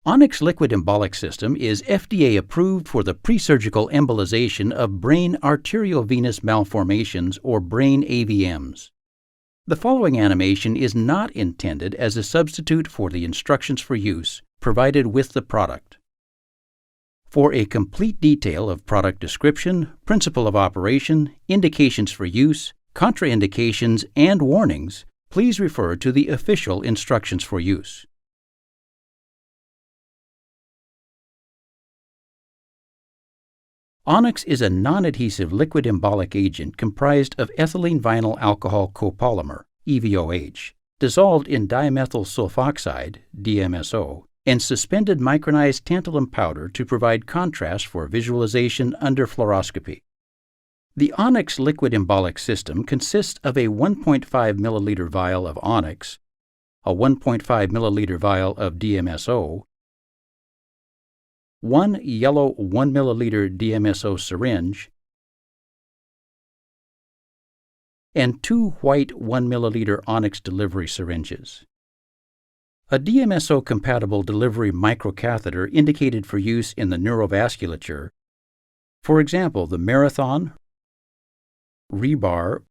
Onyx liquid embolic system is FDA approved for the presurgical embolization of brain arteriovenous malformations or brain AVMs. The following animation is not intended as a substitute for the instructions for use provided with the product. For a complete detail of product description, principle of operation, indications for use, contraindications, and warnings, please refer to the official instructions for use. Onyx is a non-adhesive liquid embolic agent comprised of ethylene vinyl alcohol copolymer, EVOH, dissolved in dimethyl sulfoxide, DMSO, and suspended micronized tantalum powder to provide contrast for visualization under fluoroscopy. The Onyx liquid embolic system consists of a 1.5 milliliter vial of Onyx, a 1.5 milliliter vial of DMSO, one yellow 1 milliliter DMSO syringe, and two white 1 milliliter Onyx delivery syringes. A DMSO-compatible delivery microcatheter indicated for use in the neurovasculature, for example, the Marathon, Rebar,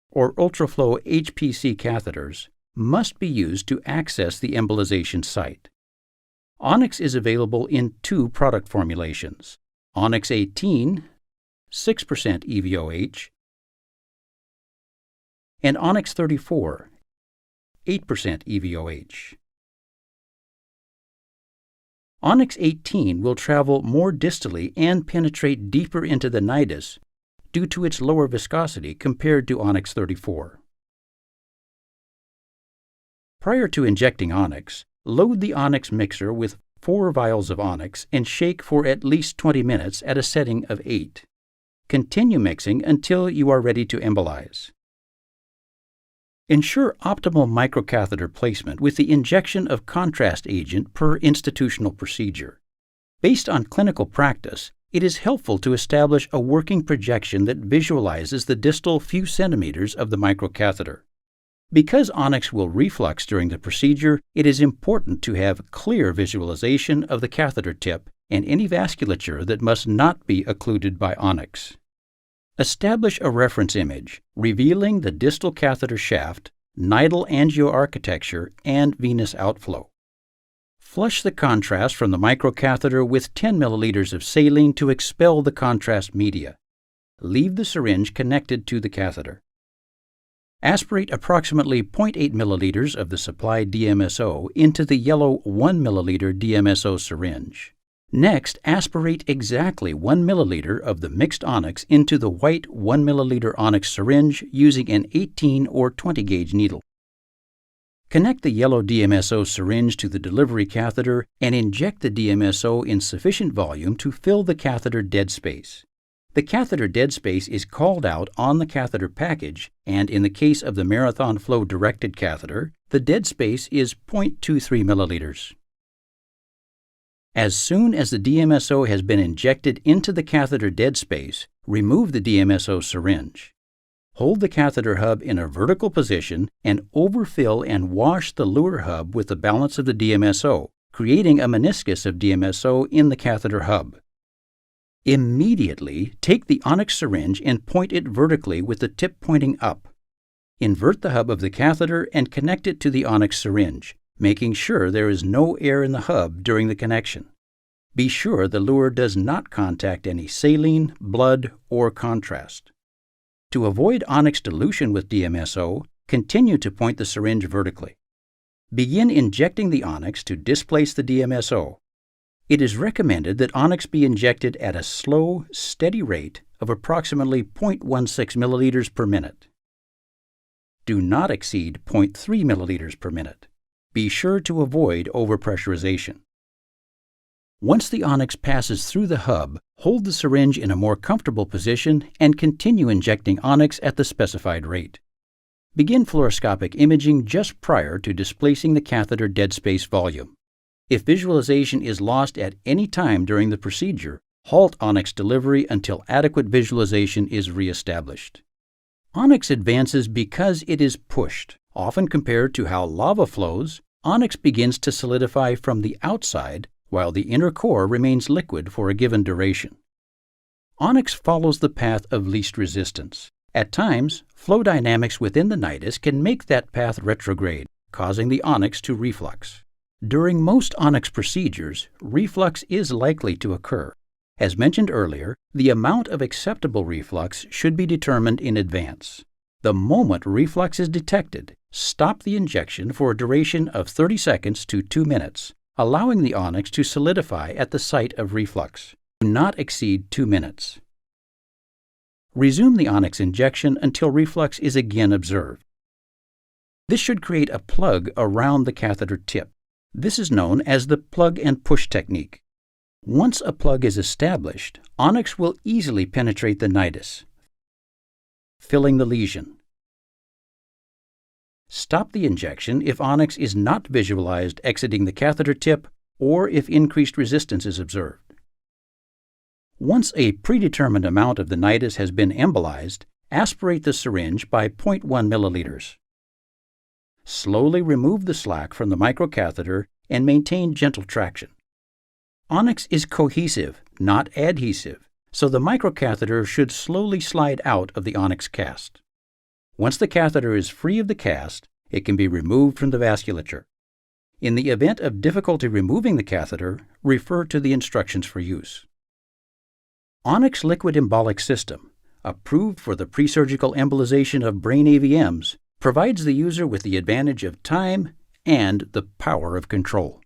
or Ultraflow HPC catheters, must be used to access the embolization site. Onyx is available in two product formulations, Onyx 18, 6% EVOH, and Onyx 34, 8% EVOH. Onyx 18 will travel more distally and penetrate deeper into the nidus due to its lower viscosity compared to Onyx 34. Prior to injecting Onyx, load the Onyx mixer with 4 vials of Onyx and shake for at least 20 minutes at a setting of 8. Continue mixing until you are ready to embolize. Ensure optimal microcatheter placement with the injection of contrast agent per institutional procedure. Based on clinical practice, it is helpful to establish a working projection that visualizes the distal few centimeters of the microcatheter. Because Onyx will reflux during the procedure, it is important to have clear visualization of the catheter tip and any vasculature that must not be occluded by Onyx. Establish a reference image revealing the distal catheter shaft, nidal angioarchitecture, and venous outflow. Flush the contrast from the microcatheter with 10 milliliters of saline to expel the contrast media. Leave the syringe connected to the catheter. Aspirate approximately 0.8 milliliters of the supplied DMSO into the yellow 1 milliliter DMSO syringe. Next, aspirate exactly 1 milliliter of the mixed Onyx into the white 1 milliliter Onyx syringe using an 18 or 20 gauge needle. Connect the yellow DMSO syringe to the delivery catheter and inject the DMSO in sufficient volume to fill the catheter dead space. The catheter dead space is called out on the catheter package, and in the case of the Marathon Flow directed catheter, the dead space is 0.23 milliliters. As soon as the DMSO has been injected into the catheter dead space, remove the DMSO syringe. Hold the catheter hub in a vertical position and overfill and wash the luer hub with the balance of the DMSO, creating a meniscus of DMSO in the catheter hub. Immediately, take the Onyx syringe and point it vertically with the tip pointing up. Invert the hub of the catheter and connect it to the Onyx syringe, making sure there is no air in the hub during the connection. Be sure the luer does not contact any saline, blood, or contrast. To avoid Onyx dilution with DMSO, continue to point the syringe vertically. Begin injecting the Onyx to displace the DMSO. It is recommended that Onyx be injected at a slow, steady rate of approximately 0.16 milliliters per minute. Do not exceed 0.3 milliliters per minute. Be sure to avoid overpressurization. Once the Onyx passes through the hub, hold the syringe in a more comfortable position and continue injecting Onyx at the specified rate. Begin fluoroscopic imaging just prior to displacing the catheter dead space volume. If visualization is lost at any time during the procedure, halt Onyx delivery until adequate visualization is reestablished. Onyx advances because it is pushed, often compared to how lava flows, Onyx begins to solidify from the outside while the inner core remains liquid for a given duration. Onyx follows the path of least resistance. At times, flow dynamics within the nidus can make that path retrograde, causing the onyx to reflux. During most onyx procedures, reflux is likely to occur. As mentioned earlier, the amount of acceptable reflux should be determined in advance. The moment reflux is detected, stop the injection for a duration of 30 seconds to 2 minutes, allowing the onyx to solidify at the site of reflux. Do not exceed 2 minutes. Resume the onyx injection until reflux is again observed. This should create a plug around the catheter tip. This is known as the plug and push technique. Once a plug is established, onyx will easily penetrate the nidus, filling the lesion. Stop the injection if onyx is not visualized exiting the catheter tip or if increased resistance is observed. Once a predetermined amount of the nidus has been embolized, aspirate the syringe by 0.1 milliliters. Slowly remove the slack from the microcatheter and maintain gentle traction. Onyx is cohesive, not adhesive, so the microcatheter should slowly slide out of the onyx cast. Once the catheter is free of the cast, it can be removed from the vasculature. In the event of difficulty removing the catheter, refer to the instructions for use. Onyx liquid embolic system, approved for the presurgical embolization of brain AVMs, provides the user with the advantage of time and the power of control.